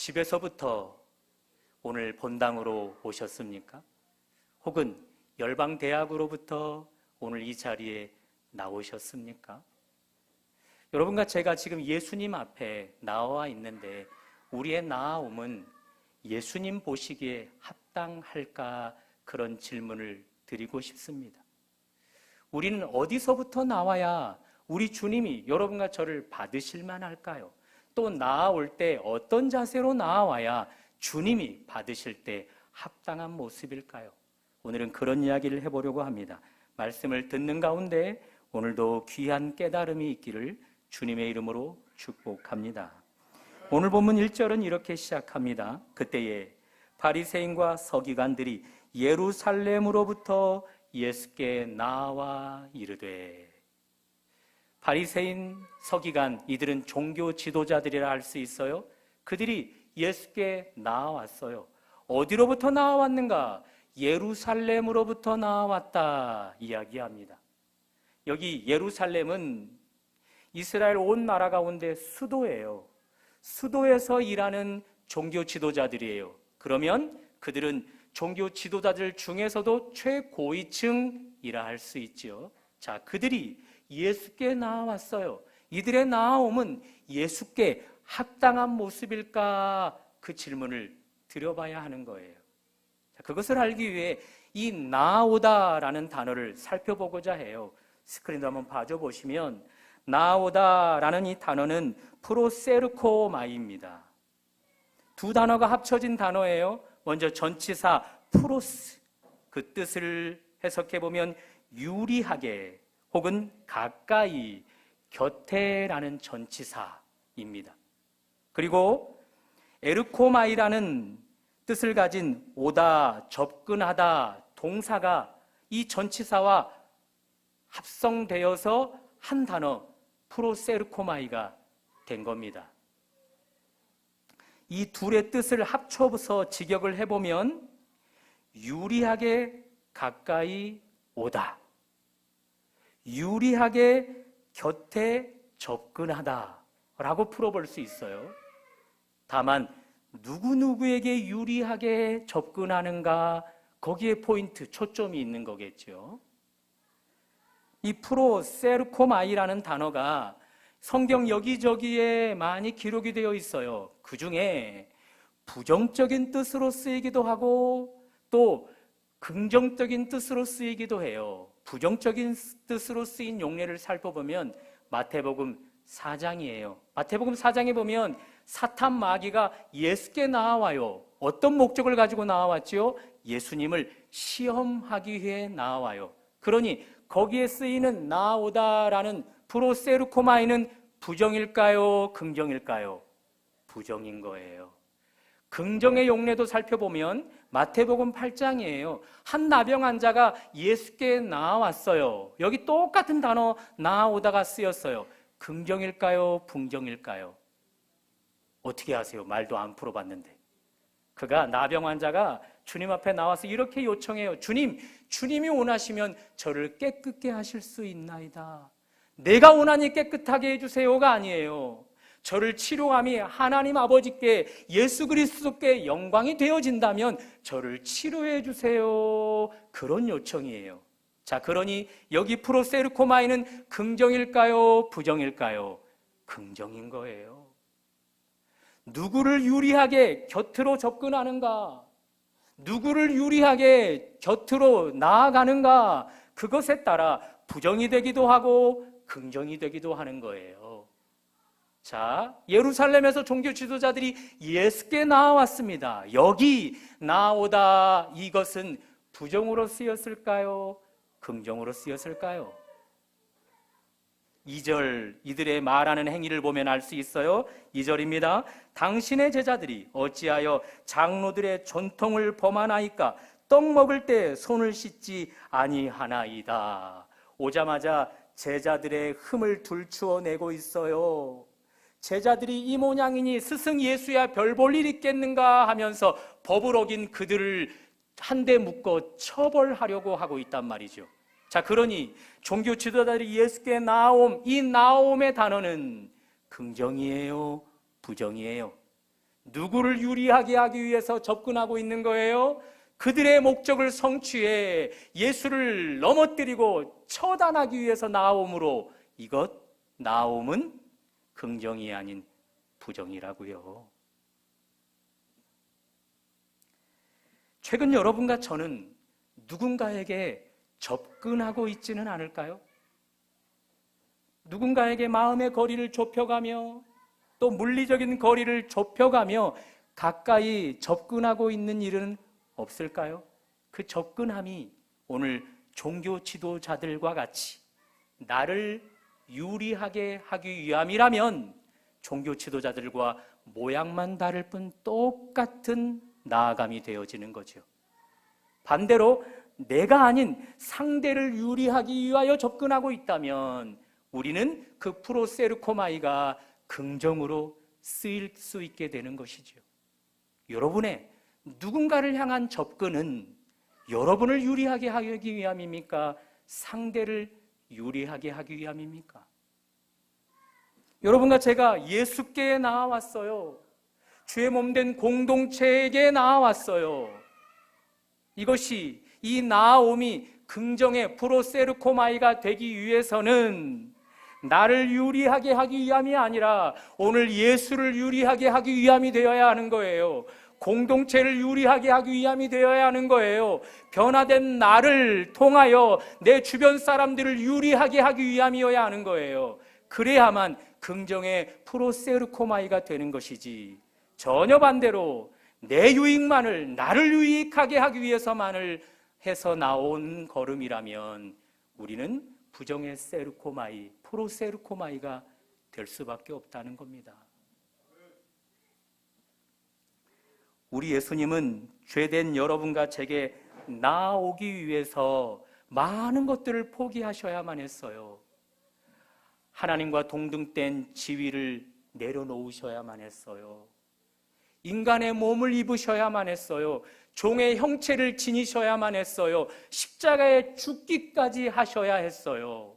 집에서부터 오늘 본당으로 오셨습니까? 혹은 열방대학으로부터 오늘 이 자리에 나오셨습니까? 여러분과 제가 지금 예수님 앞에 나와 있는데 우리의 나아옴은 예수님 보시기에 합당할까? 그런 질문을 드리고 싶습니다. 우리는 어디서부터 나와야 우리 주님이 여러분과 저를 받으실 만할까요? 또 나아올 때 어떤 자세로 나아와야 주님이 받으실 때 합당한 모습일까요? 오늘은 그런 이야기를 해보려고 합니다. 말씀을 듣는 가운데 오늘도 귀한 깨달음이 있기를 주님의 이름으로 축복합니다. 오늘 본문 1절은 이렇게 시작합니다. 그때에 바리새인과 서기관들이 예루살렘으로부터 예수께 나와 이르되. 바리새인, 서기관, 이들은 종교 지도자들이라 할 수 있어요. 그들이 예수께 나왔어요. 어디로부터 나왔는가? 예루살렘으로부터 나왔다 이야기합니다. 여기 예루살렘은 이스라엘 온 나라 가운데 수도예요. 수도에서 일하는 종교 지도자들이에요. 그러면 그들은 종교 지도자들 중에서도 최고위층이라 할 수 있죠. 자, 그들이 예수께 나왔어요. 이들의 나옴은 예수께 합당한 모습일까? 그 질문을 드려봐야 하는 거예요. 자, 그것을 알기 위해 이 나오다라는 단어를 살펴보고자 해요. 스크린도 한번 봐줘보시면 나오다라는 이 단어는 프로세르코마이입니다. 두 단어가 합쳐진 단어예요. 먼저 전치사 프로스, 그 뜻을 해석해보면 유리하게 혹은 가까이, 곁에라는 전치사입니다. 그리고 에르코마이라는 뜻을 가진 오다, 접근하다 동사가 이 전치사와 합성되어서 한 단어 프로세르코마이가 된 겁니다. 이 둘의 뜻을 합쳐서 직역을 해보면 유리하게 가까이 오다, 유리하게 곁에 접근하다 라고 풀어볼 수 있어요. 다만 누구누구에게 유리하게 접근하는가, 거기에 포인트, 초점이 있는 거겠죠. 이 프로세르코마이라는 단어가 성경 여기저기에 많이 기록이 되어 있어요. 그 중에 부정적인 뜻으로 쓰이기도 하고 또 긍정적인 뜻으로 쓰이기도 해요. 부정적인 뜻으로 쓰인 용례를 살펴보면 마태복음 4장이에요. 마태복음 4장에 보면 사탄 마귀가 예수께 나와요. 어떤 목적을 가지고 나왔죠? 예수님을 시험하기 위해 나와요. 그러니 거기에 쓰이는 나오다라는 프로세르코마이는 부정일까요? 긍정일까요? 부정인 거예요. 긍정의 용례도 살펴보면 마태복음 8장이에요. 한 나병 환자가 예수께 나왔어요. 여기 똑같은 단어 나오다가 쓰였어요. 긍정일까요? 부정일까요? 어떻게 아세요? 말도 안 풀어봤는데. 그가 나병 환자가 주님 앞에 나와서 이렇게 요청해요. 주님, 주님이 원하시면 저를 깨끗게 하실 수 있나이다. 내가 원하니 깨끗하게 해주세요가 아니에요. 저를 치료함이 하나님 아버지께, 예수 그리스도께 영광이 되어진다면 저를 치료해 주세요. 그런 요청이에요. 자, 그러니 여기 프로세르코마이는 긍정일까요? 부정일까요? 긍정인 거예요. 누구를 유리하게 곁으로 접근하는가? 누구를 유리하게 곁으로 나아가는가? 그것에 따라 부정이 되기도 하고 긍정이 되기도 하는 거예요. 자, 예루살렘에서 종교 지도자들이 예수께 나왔습니다. 여기 나오다, 이것은 부정으로 쓰였을까요? 긍정으로 쓰였을까요? 2절, 이들의 말하는 행위를 보면 알 수 있어요. 2절입니다. 당신의 제자들이 어찌하여 장로들의 전통을 범하나이까? 떡 먹을 때 손을 씻지 아니하나이다. 오자마자 제자들의 흠을 들추어내고 있어요. 제자들이 이 모양이니 스승 예수야 별 볼 일 있겠는가 하면서 법을 어긴 그들을 한 대 묶어 처벌하려고 하고 있단 말이죠. 자, 그러니 종교 지도자들이 예수께 나옴, 이 나옴의 단어는 긍정이에요, 부정이에요? 누구를 유리하게 하기 위해서 접근하고 있는 거예요? 그들의 목적을 성취해 예수를 넘어뜨리고 처단하기 위해서 나옴으로 이것 나옴은 긍정이 아닌 부정이라고요. 최근 여러분과 저는 누군가에게 접근하고 있지는 않을까요? 누군가에게 마음의 거리를 좁혀가며 또 물리적인 거리를 좁혀가며 가까이 접근하고 있는 일은 없을까요? 그 접근함이 오늘 종교 지도자들과 같이 나를 유리하게 하기 위함이라면 종교 지도자들과 모양만 다를 뿐 똑같은 나아감이 되어지는 거죠. 반대로 내가 아닌 상대를 유리하기 위하여 접근하고 있다면 우리는 그 프로세르코마이가 긍정으로 쓰일 수 있게 되는 것이죠. 여러분의 누군가를 향한 접근은 여러분을 유리하게 하기 위함입니까? 상대를 유리하게 하기 위함입니까? 여러분과 제가 예수께 나아왔어요. 주의 몸된 공동체에게 나아왔어요. 이것이 이 나아옴이 긍정의 프로세르코마이가 되기 위해서는 나를 유리하게 하기 위함이 아니라 오늘 예수를 유리하게 하기 위함이 되어야 하는 거예요. 공동체를 유리하게 하기 위함이 되어야 하는 거예요. 변화된 나를 통하여 내 주변 사람들을 유리하게 하기 위함이어야 하는 거예요. 그래야만 긍정의 프로세르코마이가 되는 것이지, 전혀 반대로 내 유익만을, 나를 유익하게 하기 위해서만을 해서 나온 걸음이라면 우리는 부정의 세르코마이, 프로세르코마이가 될 수밖에 없다는 겁니다. 우리 예수님은 죄된 여러분과 제게 나아오기 위해서 많은 것들을 포기하셔야만 했어요. 하나님과 동등된 지위를 내려놓으셔야만 했어요. 인간의 몸을 입으셔야만 했어요. 종의 형체를 지니셔야만 했어요. 십자가에 죽기까지 하셔야 했어요.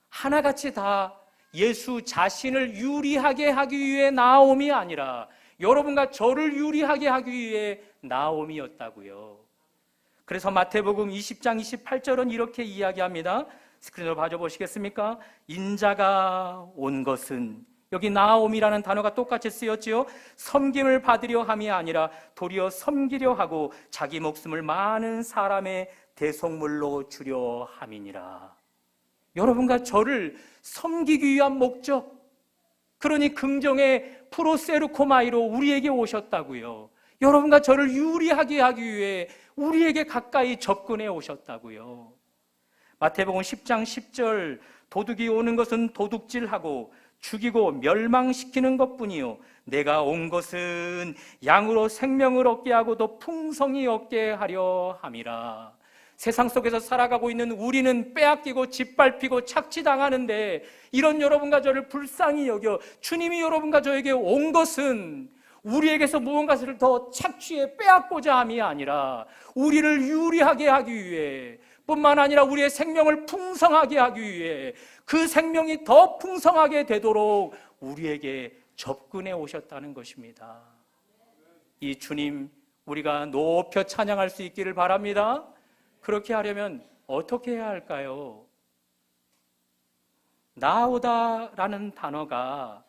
하나같이 다 예수 자신을 유리하게 하기 위해 나옴이 아니라 여러분과 저를 유리하게 하기 위해 나옴이었다고요. 그래서 마태복음 20장 28절은 이렇게 이야기합니다. 스크린으로 봐줘보시겠습니까? 인자가 온 것은, 여기 나옴이라는 단어가 똑같이 쓰였지요. 섬김을 받으려 함이 아니라 도리어 섬기려 하고 자기 목숨을 많은 사람의 대속물로 주려 함이니라. 여러분과 저를 섬기기 위한 목적, 그러니 긍정의 프로세르코마이로 우리에게 오셨다고요. 여러분과 저를 유리하게 하기 위해 우리에게 가까이 접근해 오셨다고요. 마태복음 10장 10절, 도둑이 오는 것은 도둑질하고 죽이고 멸망시키는 것뿐이요 내가 온 것은 양으로 생명을 얻게 하고 더 풍성히 얻게 하려 함이라. 세상 속에서 살아가고 있는 우리는 빼앗기고 짓밟히고 착취당하는데 이런 여러분과 저를 불쌍히 여겨 주님이 여러분과 저에게 온 것은 우리에게서 무언가를 더 착취해 빼앗고자 함이 아니라 우리를 유리하게 하기 위해, 뿐만 아니라 우리의 생명을 풍성하게 하기 위해, 그 생명이 더 풍성하게 되도록 우리에게 접근해 오셨다는 것입니다. 이 주님 우리가 높여 찬양할 수 있기를 바랍니다. 그렇게 하려면 어떻게 해야 할까요? 나오다라는 단어가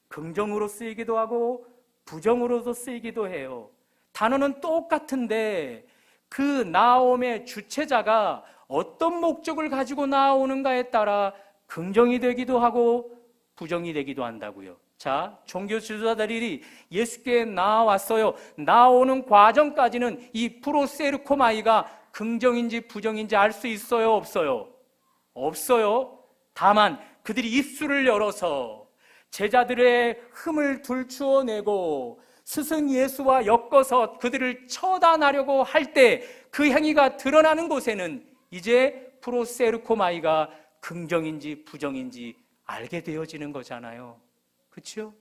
긍정으로 쓰이기도 하고 부정으로도 쓰이기도 해요. 단어는 똑같은데 그 나옴의 주체자가 어떤 목적을 가지고 나오는가에 따라 긍정이 되기도 하고 부정이 되기도 한다고요. 자, 종교 지도자들이 예수께 나왔어요. 나오는 과정까지는 이 프로세르코마이가 긍정인지 부정인지 알 수 있어요? 없어요? 없어요. 다만 그들이 입술을 열어서 제자들의 흠을 들추어내고 스승 예수와 엮어서 그들을 처단하려고 할 때 그 행위가 드러나는 곳에는 이제 프로세르코마이가 긍정인지 부정인지 알게 되어지는 거잖아요. 그렇죠?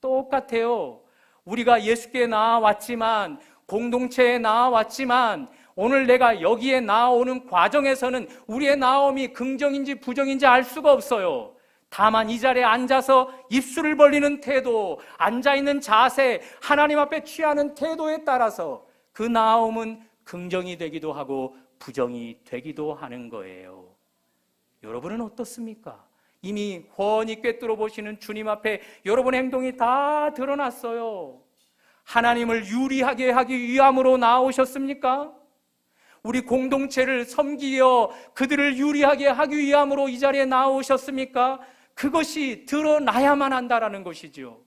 똑같아요. 우리가 예수께 나아왔지만, 공동체에 나아왔지만 오늘 내가 여기에 나아오는 과정에서는 우리의 나옴이 긍정인지 부정인지 알 수가 없어요. 다만 이 자리에 앉아서 입술을 벌리는 태도, 앉아있는 자세, 하나님 앞에 취하는 태도에 따라서 그 나아옴은 긍정이 되기도 하고 부정이 되기도 하는 거예요. 여러분은 어떻습니까? 이미 훤히 꿰뚫어 보시는 주님 앞에 여러분의 행동이 다 드러났어요. 하나님을 유리하게 하기 위함으로 나오셨습니까? 우리 공동체를 섬기어 그들을 유리하게 하기 위함으로 이 자리에 나오셨습니까? 그것이 드러나야만 한다라는 것이죠.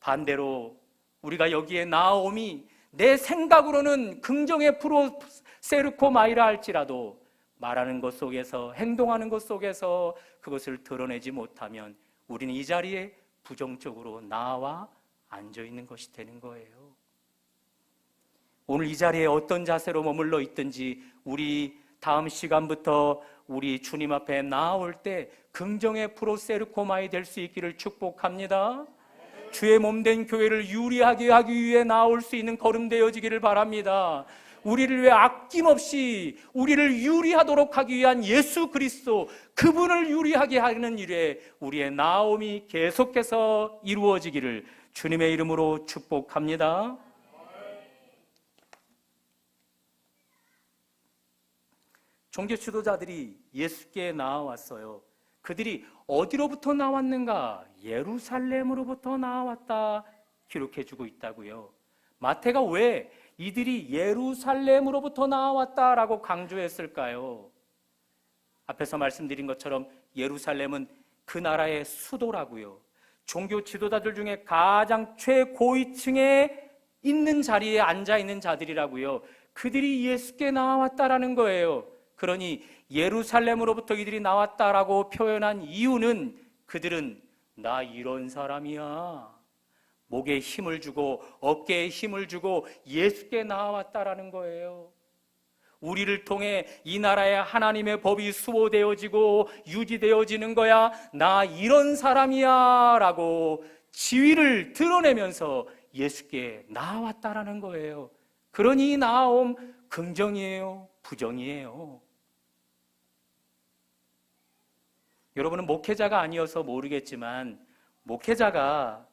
반대로 우리가 여기에 나옴이 내 생각으로는 긍정의 프로세르코마이라 할지라도 말하는 것 속에서, 행동하는 것 속에서 그것을 드러내지 못하면 우리는 이 자리에 부정적으로 나와 앉아 있는 것이 되는 거예요. 오늘 이 자리에 어떤 자세로 머물러 있든지 우리 다음 시간부터 우리 주님 앞에 나올 때 긍정의 프로세르코마이 될 수 있기를 축복합니다. 주의 몸된 교회를 유리하게 하기 위해 나올 수 있는 걸음 되어지기를 바랍니다. 우리를 위해 아낌없이 우리를 유리하도록 하기 위한 예수 그리스도, 그분을 유리하게 하는 일에 우리의 나옴이 계속해서 이루어지기를 주님의 이름으로 축복합니다. 종교 지도자들이 예수께 나와왔어요. 그들이 어디로부터 나왔는가? 예루살렘으로부터 나왔다 기록해주고 있다고요. 마태가 왜 이들이 예루살렘으로부터 나왔다라고 강조했을까요? 앞에서 말씀드린 것처럼 예루살렘은 그 나라의 수도라고요. 종교 지도자들 중에 가장 최고위층에 있는 자리에 앉아있는 자들이라고요. 그들이 예수께 나왔다라는 거예요. 그러니 예루살렘으로부터 이들이 나왔다라고 표현한 이유는 그들은 나 이런 사람이야, 목에 힘을 주고 어깨에 힘을 주고 예수께 나왔다라는 거예요. 우리를 통해 이 나라의 하나님의 법이 수호되어지고 유지되어지는 거야, 나 이런 사람이야 라고 지위를 드러내면서 예수께 나왔다라는 거예요. 그러니 이 나옴 긍정이에요, 부정이에요? 여러분은 목회자가 아니어서 모르겠지만 목회자가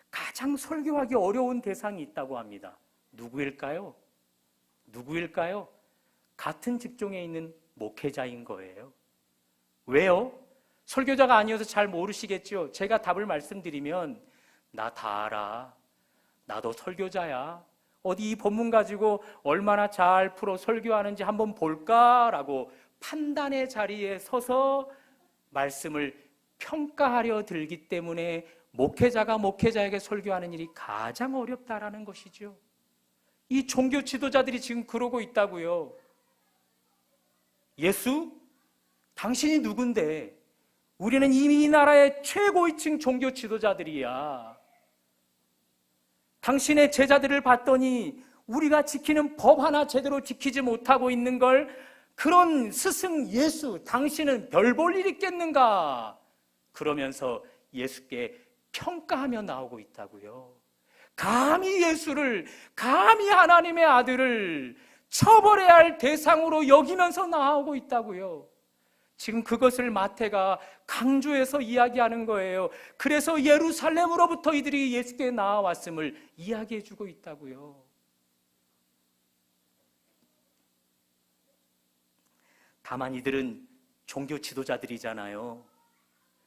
가장 설교하기 어려운 대상이 있다고 합니다. 누구일까요? 누구일까요? 같은 직종에 있는 목회자인 거예요. 왜요? 설교자가 아니어서 잘 모르시겠죠? 제가 답을 말씀드리면 나 다 알아, 나도 설교자야, 어디 이 본문 가지고 얼마나 잘 풀어 설교하는지 한번 볼까라고 판단의 자리에 서서 말씀을 평가하려 들기 때문에 목회자가 목회자에게 설교하는 일이 가장 어렵다라는 것이죠. 이 종교 지도자들이 지금 그러고 있다고요. 예수? 당신이 누군데? 우리는 이미 이 나라의 최고위층 종교 지도자들이야. 당신의 제자들을 봤더니 우리가 지키는 법 하나 제대로 지키지 못하고 있는 걸, 그런 스승 예수, 당신은 별 볼 일 있겠는가? 그러면서 예수께 평가하며 나오고 있다고요. 감히 예수를, 감히 하나님의 아들을 처벌해야 할 대상으로 여기면서 나오고 있다고요. 지금 그것을 마태가 강조해서 이야기하는 거예요. 그래서 예루살렘으로부터 이들이 예수께 나와왔음을 이야기해 주고 있다고요. 다만 이들은 종교 지도자들이잖아요.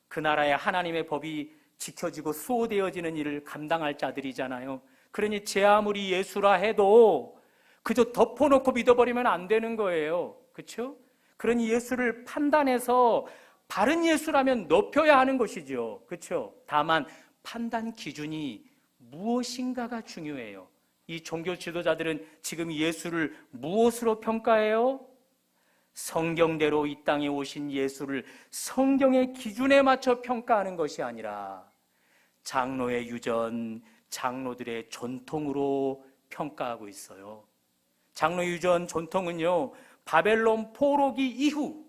그 나라의 하나님의 법이 지켜지고 수호되어지는 일을 감당할 자들이잖아요. 그러니 제 아무리 예수라 해도 그저 덮어놓고 믿어버리면 안 되는 거예요. 그렇죠? 그러니 예수를 판단해서 바른 예수라면 높여야 하는 것이죠. 그렇죠? 다만 판단 기준이 무엇인가가 중요해요. 이 종교 지도자들은 지금 예수를 무엇으로 평가해요? 성경대로 이 땅에 오신 예수를 성경의 기준에 맞춰 평가하는 것이 아니라 장로의 유전, 장로들의 전통으로 평가하고 있어요. 장로 유전 전통은요, 바벨론 포로기 이후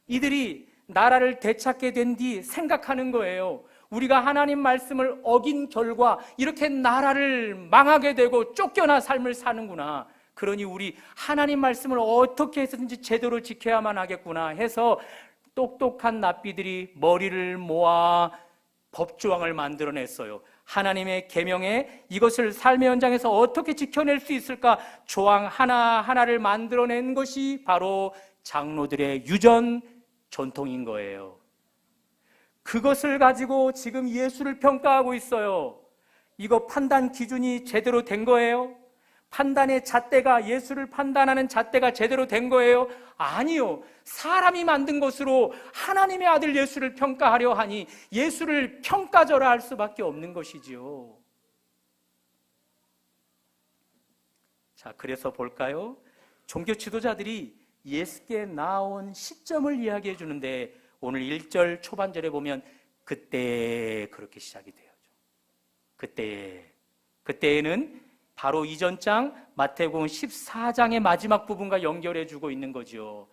이들이 나라를 되찾게 된 뒤 생각하는 거예요. 우리가 하나님 말씀을 어긴 결과 이렇게 나라를 망하게 되고 쫓겨나 삶을 사는구나. 그러니 우리 하나님 말씀을 어떻게 해서든지 제대로 지켜야만 하겠구나 해서 똑똑한 납비들이 머리를 모아 법조항을 만들어냈어요. 하나님의 계명에 이것을 삶의 현장에서 어떻게 지켜낼 수 있을까 조항 하나하나를 만들어낸 것이 바로 장로들의 유전 전통인 거예요. 그것을 가지고 지금 예수를 평가하고 있어요. 이거 판단 기준이 제대로 된 거예요? 판단의 잣대가, 예수를 판단하는 잣대가 제대로 된 거예요? 아니요. 사람이 만든 것으로 하나님의 아들 예수를 평가하려 하니 예수를 평가절하 할 수밖에 없는 것이지요. 자, 그래서 볼까요? 종교 지도자들이 예수께 나온 시점을 이야기해 주는데 오늘 1절 초반절에 보면 그때 그렇게 시작이 되어죠. 그때에는 바로 이전 장 마태복음 14장의 마지막 부분과 연결해 주고 있는 거죠.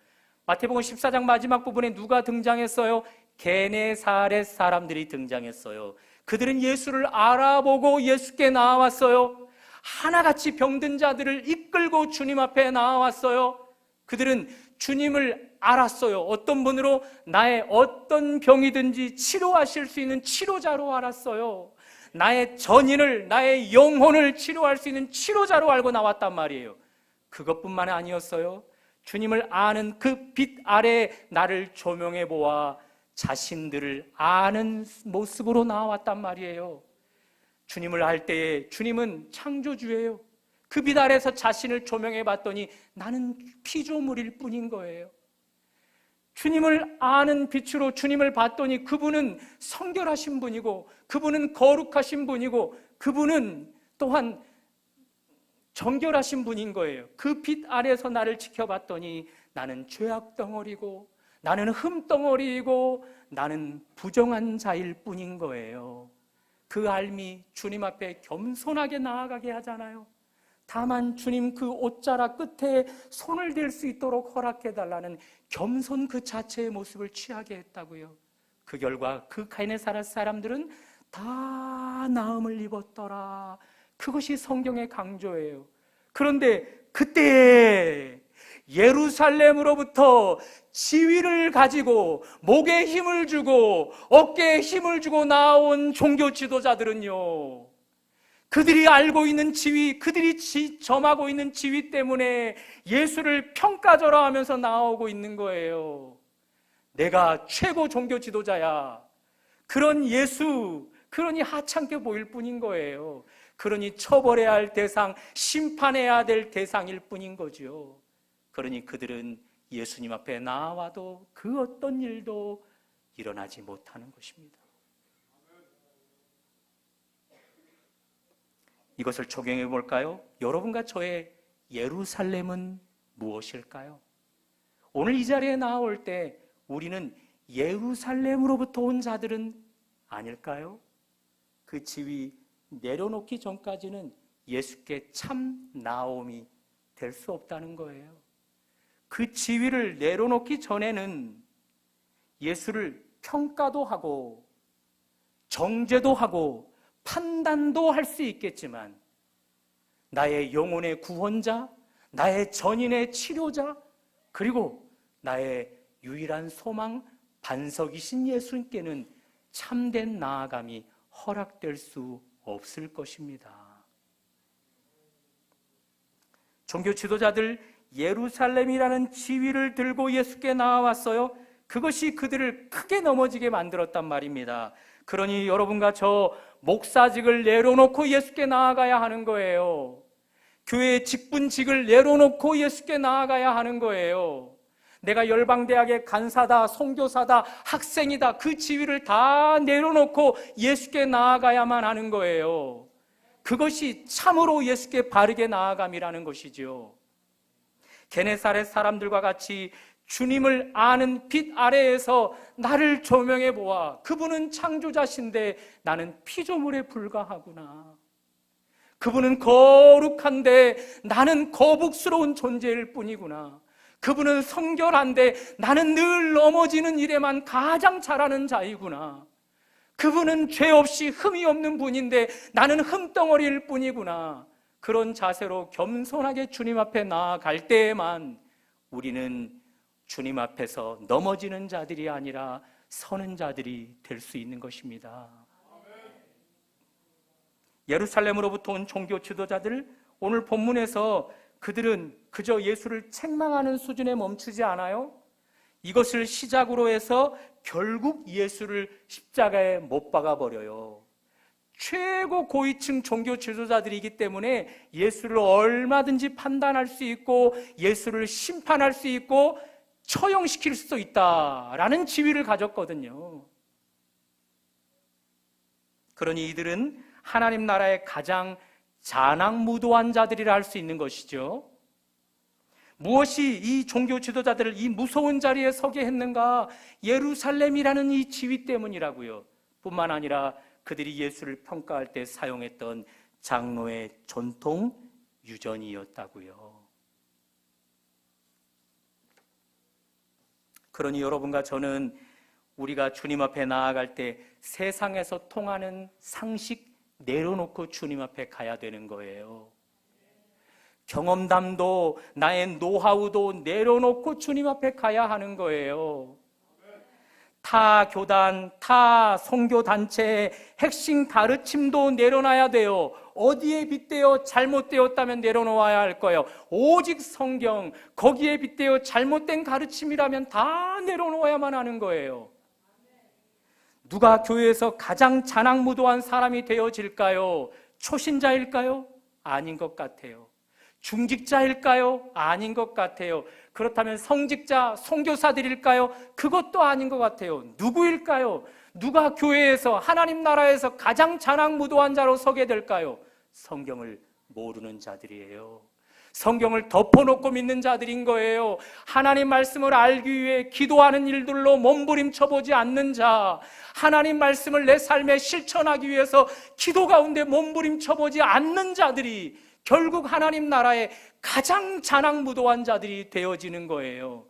마태복음 14장 마지막 부분에 누가 등장했어요? 게네사렛 사람들이 등장했어요. 그들은 예수를 알아보고 예수께 나왔어요. 하나같이 병든 자들을 이끌고 주님 앞에 나왔어요. 그들은 주님을 알았어요. 어떤 분으로? 나의 어떤 병이든지 치료하실 수 있는 치료자로 알았어요. 나의 전인을, 나의 영혼을 치료할 수 있는 치료자로 알고 나왔단 말이에요. 그것뿐만 아니었어요. 주님을 아는 그 빛 아래 나를 조명해 보아 자신들을 아는 모습으로 나왔단 말이에요. 주님을 알 때에 주님은 창조주예요. 그 빛 아래에서 자신을 조명해 봤더니 나는 피조물일 뿐인 거예요. 주님을 아는 빛으로 주님을 봤더니 그분은 성결하신 분이고 그분은 거룩하신 분이고 그분은 또한 정결하신 분인 거예요. 그 빛 아래에서 나를 지켜봤더니 나는 죄악 덩어리고 나는 흠 덩어리이고 나는 부정한 자일 뿐인 거예요. 그 알미 주님 앞에 겸손하게 나아가게 하잖아요. 다만 주님 그 옷자락 끝에 손을 댈 수 있도록 허락해달라는 겸손 그 자체의 모습을 취하게 했다고요. 그 결과 그 게네사렛 사람들은 다 나음을 입었더라. 그것이 성경의 강조예요. 그런데 그때 예루살렘으로부터 지위를 가지고 목에 힘을 주고 어깨에 힘을 주고 나온 종교 지도자들은요, 그들이 알고 있는 지위, 그들이 점하고 있는 지위 때문에 예수를 평가절하하면서 나오고 있는 거예요. 내가 최고 종교 지도자야. 그런 예수, 그러니 하찮게 보일 뿐인 거예요. 그러니 처벌해야 할 대상, 심판해야 될 대상일 뿐인 거죠. 그러니 그들은 예수님 앞에 나와도 그 어떤 일도 일어나지 못하는 것입니다. 이것을 적용해 볼까요? 여러분과 저의 예루살렘은 무엇일까요? 오늘 이 자리에 나올 때 우리는 예루살렘으로부터 온 자들은 아닐까요? 그 지위 내려놓기 전까지는 예수께 참 나옴이 될 수 없다는 거예요. 그 지위를 내려놓기 전에는 예수를 평가도 하고 정죄도 하고 판단도 할 수 있겠지만 나의 영혼의 구원자, 나의 전인의 치료자, 그리고 나의 유일한 소망, 반석이신 예수님께는 참된 나아감이 허락될 수 없을 것입니다. 종교 지도자들 예루살렘이라는 지위를 들고 예수께 나와왔어요. 그것이 그들을 크게 넘어지게 만들었단 말입니다. 그러니 여러분과 저 목사직을 내려놓고 예수께 나아가야 하는 거예요. 교회의 직분직을 내려놓고 예수께 나아가야 하는 거예요. 내가 열방대학의 간사다, 선교사다, 학생이다, 그 지위를 다 내려놓고 예수께 나아가야만 하는 거예요. 그것이 참으로 예수께 바르게 나아감이라는 것이죠. 게네사렛 사람들과 같이 주님을 아는 빛 아래에서 나를 조명해 보아 그분은 창조자신데 나는 피조물에 불과하구나. 그분은 거룩한데 나는 거북스러운 존재일 뿐이구나. 그분은 성결한데 나는 늘 넘어지는 일에만 가장 잘하는 자이구나. 그분은 죄 없이 흠이 없는 분인데 나는 흠덩어리일 뿐이구나. 그런 자세로 겸손하게 주님 앞에 나아갈 때에만 우리는 주님 앞에서 넘어지는 자들이 아니라 서는 자들이 될 수 있는 것입니다. 예루살렘으로부터 온 종교 지도자들, 오늘 본문에서 그들은 그저 예수를 책망하는 수준에 멈추지 않아요. 이것을 시작으로 해서 결국 예수를 십자가에 못 박아 버려요. 최고 고위층 종교 지도자들이기 때문에 예수를 얼마든지 판단할 수 있고 예수를 심판할 수 있고 처형시킬 수도 있다라는 지위를 가졌거든요. 그러니 이들은 하나님 나라의 가장 잔악무도한 자들이라 할 수 있는 것이죠. 무엇이 이 종교 지도자들을 이 무서운 자리에 서게 했는가? 예루살렘이라는 이 지위 때문이라고요. 뿐만 아니라 그들이 예수를 평가할 때 사용했던 장로의 전통 유전이었다고요. 그러니 여러분과 저는 우리가 주님 앞에 나아갈 때 세상에서 통하는 상식 내려놓고 주님 앞에 가야 되는 거예요. 경험담도 나의 노하우도 내려놓고 주님 앞에 가야 하는 거예요. 타 교단, 타 선교단체의 핵심 가르침도 내려놔야 돼요. 어디에 빗대어 잘못되었다면 내려놓아야 할 거예요. 오직 성경, 거기에 빗대어 잘못된 가르침이라면 다 내려놓아야만 하는 거예요. 누가 교회에서 가장 잔악무도한 사람이 되어질까요? 초신자일까요? 아닌 것 같아요. 중직자일까요? 아닌 것 같아요. 그렇다면 성직자, 선교사들일까요? 그것도 아닌 것 같아요. 누구일까요? 누가 교회에서 하나님 나라에서 가장 잔악무도한 자로 서게 될까요? 성경을 모르는 자들이에요. 성경을 덮어놓고 믿는 자들인 거예요. 하나님 말씀을 알기 위해 기도하는 일들로 몸부림쳐보지 않는 자, 하나님 말씀을 내 삶에 실천하기 위해서 기도 가운데 몸부림쳐보지 않는 자들이 결국 하나님 나라의 가장 잔악무도한 자들이 되어지는 거예요.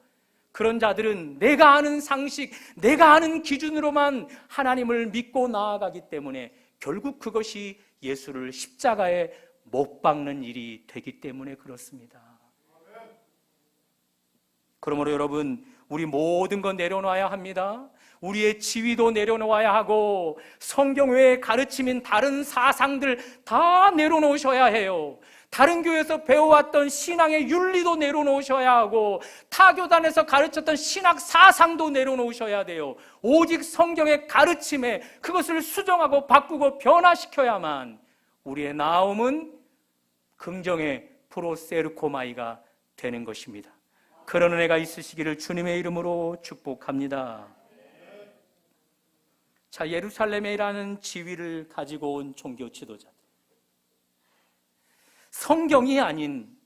그런 자들은 내가 아는 상식, 내가 아는 기준으로만 하나님을 믿고 나아가기 때문에 결국 그것이 예수를 십자가에 못 박는 일이 되기 때문에 그렇습니다. 그러므로 여러분, 우리 모든 것 내려놔야 합니다. 우리의 지위도 내려놓아야 하고 성경 외의 가르침인 다른 사상들 다 내려놓으셔야 해요. 다른 교회에서 배워왔던 신앙의 윤리도 내려놓으셔야 하고 타교단에서 가르쳤던 신학 사상도 내려놓으셔야 돼요. 오직 성경의 가르침에 그것을 수정하고 바꾸고 변화시켜야만 우리의 나옴은 긍정의 프로세르코마이가 되는 것입니다. 그런 은혜가 있으시기를 주님의 이름으로 축복합니다. 자, 예루살렘이라는 지위를 가지고 온 종교 지도자들, 성경이 아닌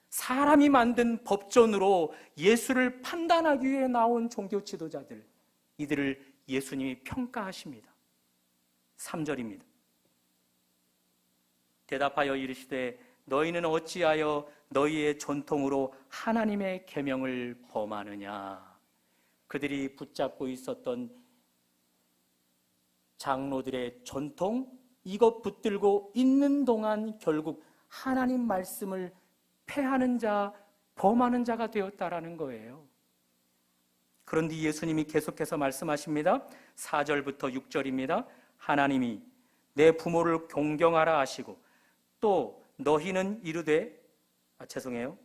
사람이 만든 법전으로 예수를 판단하기 위해 나온 종교 지도자들, 이들을 예수님이 평가하십니다. 3절입니다. 대답하여 이르시되 너희는 어찌하여 너희의 전통으로 하나님의 계명을 범하느냐. 그들이 붙잡고 있었던 장로들의 전통, 이것 붙들고 있는 동안 결국 하나님 말씀을 폐하는 자, 범하는 자가 되었다라는 거예요. 그런데 예수님이 계속해서 말씀하십니다. 4절부터 6절입니다. 하나님이 내 부모를 존경하라 하시고 또 너희는 이르되 죄송해요.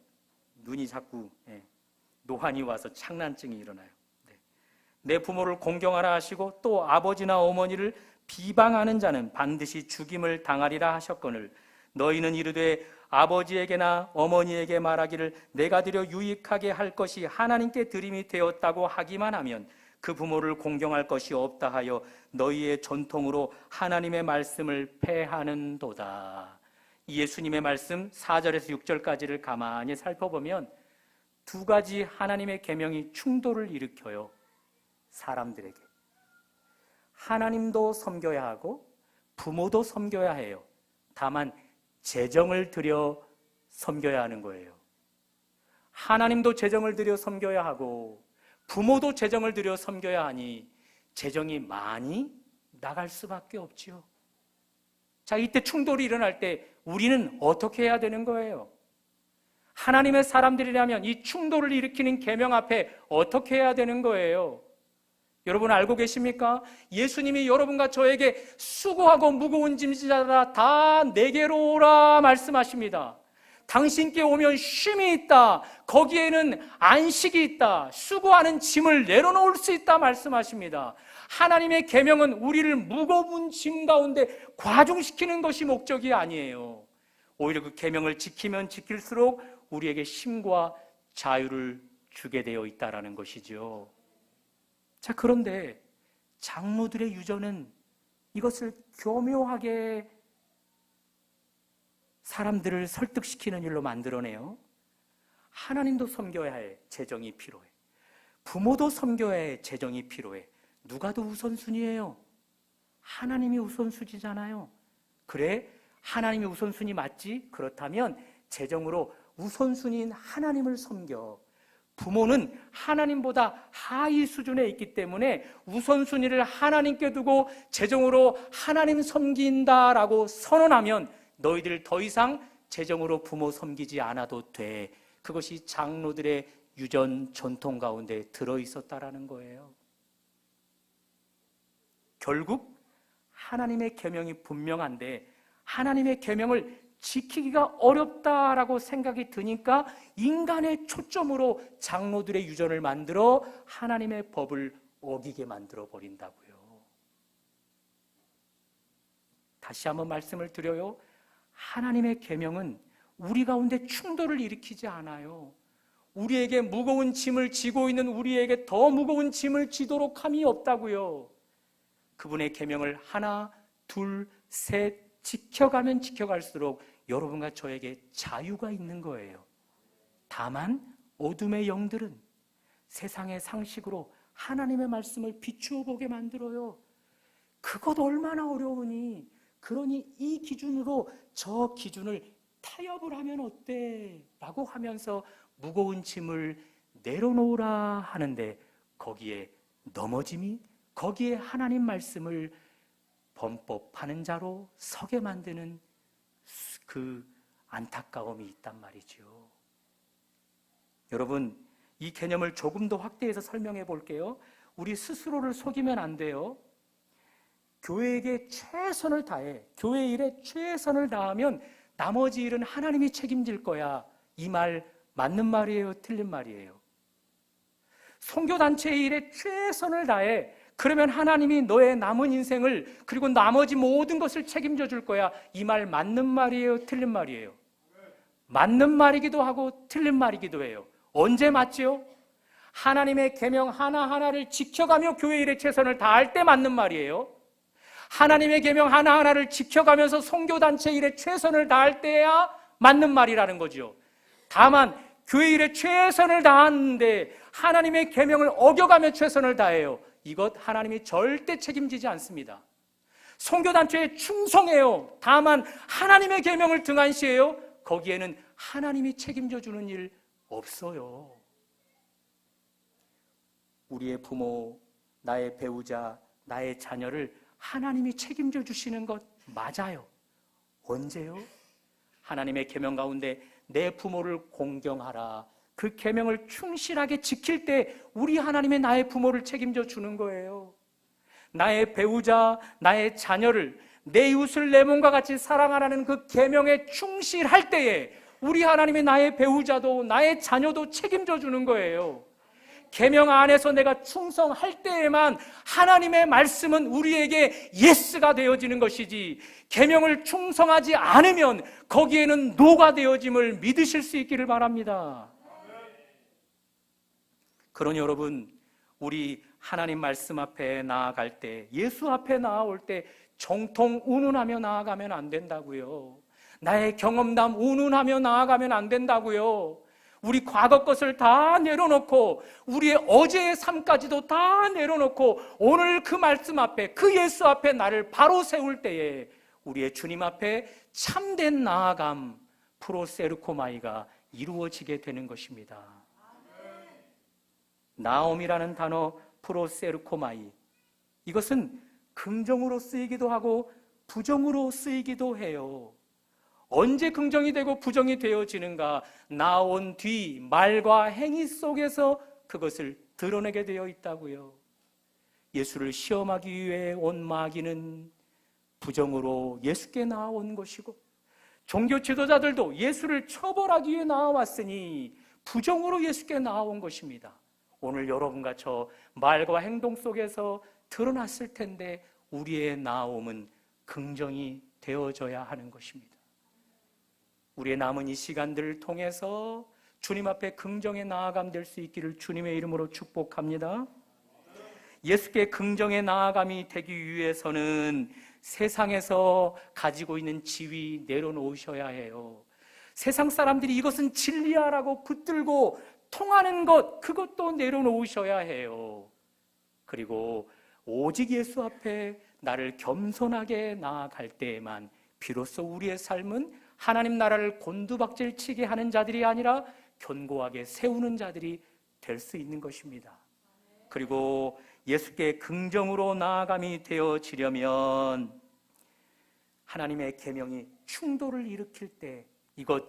눈이 자꾸 노환이 와서 창란증이 일어나요. 내 부모를 공경하라 하시고 또 아버지나 어머니를 비방하는 자는 반드시 죽임을 당하리라 하셨거늘 너희는 이르되 아버지에게나 어머니에게 말하기를 내가 드려 유익하게 할 것이 하나님께 드림이 되었다고 하기만 하면 그 부모를 공경할 것이 없다 하여 너희의 전통으로 하나님의 말씀을 폐하는도다. 예수님의 말씀 4절에서 6절까지를 가만히 살펴보면 두 가지 하나님의 계명이 충돌을 일으켜요. 사람들에게 하나님도 섬겨야 하고 부모도 섬겨야 해요. 다만 재정을 들여 섬겨야 하는 거예요. 하나님도 재정을 들여 섬겨야 하고 부모도 재정을 들여 섬겨야 하니 재정이 많이 나갈 수밖에 없지요. 자, 이때 충돌이 일어날 때 우리는 어떻게 해야 되는 거예요? 하나님의 사람들이라면 이 충돌을 일으키는 계명 앞에 어떻게 해야 되는 거예요? 여러분 알고 계십니까? 예수님이 여러분과 저에게 수고하고 무거운 짐 지자라 다 내게로 오라 말씀하십니다. 당신께 오면 쉼이 있다. 거기에는 안식이 있다. 수고하는 짐을 내려놓을 수 있다 말씀하십니다. 하나님의 계명은 우리를 무거운 짐 가운데 과중시키는 것이 목적이 아니에요. 오히려 그 계명을 지키면 지킬수록 우리에게 쉼과 자유를 주게 되어 있다라는 것이죠. 자, 그런데 장로들의 유전은 이것을 교묘하게 사람들을 설득시키는 일로 만들어내요. 하나님도 섬겨야 할 재정이 필요해. 부모도 섬겨야 할 재정이 필요해. 누가 더 우선순위예요? 하나님이 우선순위잖아요. 그래, 하나님이 우선순위 맞지? 그렇다면 재정으로 우선순위인 하나님을 섬겨. 부모는 하나님보다 하위 수준에 있기 때문에 우선순위를 하나님께 두고 재정으로 하나님 섬긴다라고 선언하면 너희들 더 이상 재정으로 부모 섬기지 않아도 돼. 그것이 장로들의 유전 전통 가운데 들어있었다라는 거예요. 결국 하나님의 계명이 분명한데 하나님의 계명을 지키기가 어렵다라고 생각이 드니까 인간의 초점으로 장로들의 유전을 만들어 하나님의 법을 어기게 만들어 버린다고요. 다시 한번 말씀을 드려요. 하나님의 계명은 우리 가운데 충돌을 일으키지 않아요. 우리에게 무거운 짐을 지고 있는 우리에게 더 무거운 짐을 지도록 함이 없다고요. 그분의 계명을 하나, 둘, 셋 지켜가면 지켜갈수록 여러분과 저에게 자유가 있는 거예요. 다만 어둠의 영들은 세상의 상식으로 하나님의 말씀을 비추어 보게 만들어요. 그것 얼마나 어려우니. 그러니 이 기준으로 저 기준을 타협을 하면 어때? 라고 하면서 무거운 짐을 내려놓으라 하는데 거기에 넘어짐이, 거기에 하나님 말씀을 범법하는 자로 서게 만드는 그 안타까움이 있단 말이죠. 여러분, 이 개념을 조금 더 확대해서 설명해 볼게요. 우리 스스로를 속이면 안 돼요. 교회에게 최선을 다해, 교회 일에 최선을 다하면 나머지 일은 하나님이 책임질 거야. 이 말 맞는 말이에요? 틀린 말이에요? 선교단체의 일에 최선을 다해, 그러면 하나님이 너의 남은 인생을 그리고 나머지 모든 것을 책임져 줄 거야. 이 말 맞는 말이에요? 틀린 말이에요? 맞는 말이기도 하고 틀린 말이기도 해요. 언제 맞죠? 하나님의 계명 하나하나를 지켜가며 교회 일에 최선을 다할 때 맞는 말이에요. 하나님의 계명 하나하나를 지켜가면서 선교단체 일에 최선을 다할 때야 맞는 말이라는 거죠. 다만 교회 일에 최선을 다하는데 하나님의 계명을 어겨가며 최선을 다해요. 이것 하나님이 절대 책임지지 않습니다. 선교단체에 충성해요. 다만 하나님의 계명을 등한시해요. 거기에는 하나님이 책임져 주는 일 없어요. 우리의 부모, 나의 배우자, 나의 자녀를 하나님이 책임져 주시는 것 맞아요. 언제요? 하나님의 계명 가운데 내 부모를 공경하라. 그 계명을 충실하게 지킬 때 우리 하나님의 나의 부모를 책임져 주는 거예요. 나의 배우자, 나의 자녀를 내 이웃을 내 몸과 같이 사랑하라는 그 계명에 충실할 때에 우리 하나님의 나의 배우자도 나의 자녀도 책임져 주는 거예요. 계명 안에서 내가 충성할 때에만 하나님의 말씀은 우리에게 예스가 되어지는 것이지, 계명을 충성하지 않으면 거기에는 노가 되어짐을 믿으실 수 있기를 바랍니다. 그러니 여러분, 우리 하나님 말씀 앞에 나아갈 때, 예수 앞에 나아올 때 정통 운운하며 나아가면 안 된다고요. 나의 경험담 운운하며 나아가면 안 된다고요. 우리 과거 것을 다 내려놓고 우리의 어제의 삶까지도 다 내려놓고 오늘 그 말씀 앞에, 그 예수 앞에 나를 바로 세울 때에 우리의 주님 앞에 참된 나아감, 프로세르코마이가 이루어지게 되는 것입니다. 나옴이라는 단어, 프로세르코마이, 이것은 긍정으로 쓰이기도 하고 부정으로 쓰이기도 해요. 언제 긍정이 되고 부정이 되어지는가? 나온 뒤 말과 행위 속에서 그것을 드러내게 되어 있다고요. 예수를 시험하기 위해 온 마귀는 부정으로 예수께 나온 것이고, 종교 지도자들도 예수를 처벌하기 위해 나왔으니 부정으로 예수께 나온 것입니다. 오늘 여러분과 저 말과 행동 속에서 드러났을 텐데 우리의 나옴은 긍정이 되어져야 하는 것입니다. 우리의 남은 이 시간들을 통해서 주님 앞에 긍정의 나아감 될 수 있기를 주님의 이름으로 축복합니다. 예수께 긍정의 나아감이 되기 위해서는 세상에서 가지고 있는 지위 내려놓으셔야 해요. 세상 사람들이 이것은 진리야라고 붙들고 통하는 것, 그것도 내려놓으셔야 해요. 그리고 오직 예수 앞에 나를 겸손하게 나아갈 때에만 비로소 우리의 삶은 하나님 나라를 곤두박질 치게 하는 자들이 아니라 견고하게 세우는 자들이 될 수 있는 것입니다. 그리고 예수께 긍정으로 나아감이 되어지려면 하나님의 계명이 충돌을 일으킬 때 이것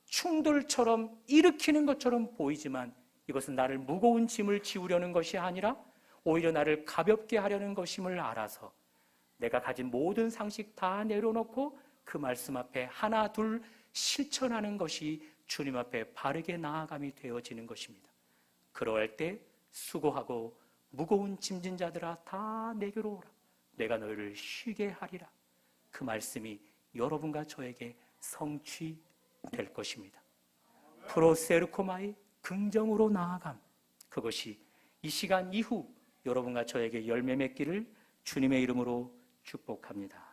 충돌처럼 일으키는 것처럼 보이지만 이것은 나를 무거운 짐을 지우려는 것이 아니라 오히려 나를 가볍게 하려는 것임을 알아서 내가 가진 모든 상식 다 내려놓고 그 말씀 앞에 하나 둘 실천하는 것이 주님 앞에 바르게 나아감이 되어지는 것입니다. 그러할 때 수고하고 무거운 짐진 자들아 다 내게로 오라. 내가 너희를 쉬게 하리라. 그 말씀이 여러분과 저에게 성취될 것입니다. 프로세르코마의 긍정으로 나아감, 그것이 이 시간 이후 여러분과 저에게 열매 맺기를 주님의 이름으로 축복합니다.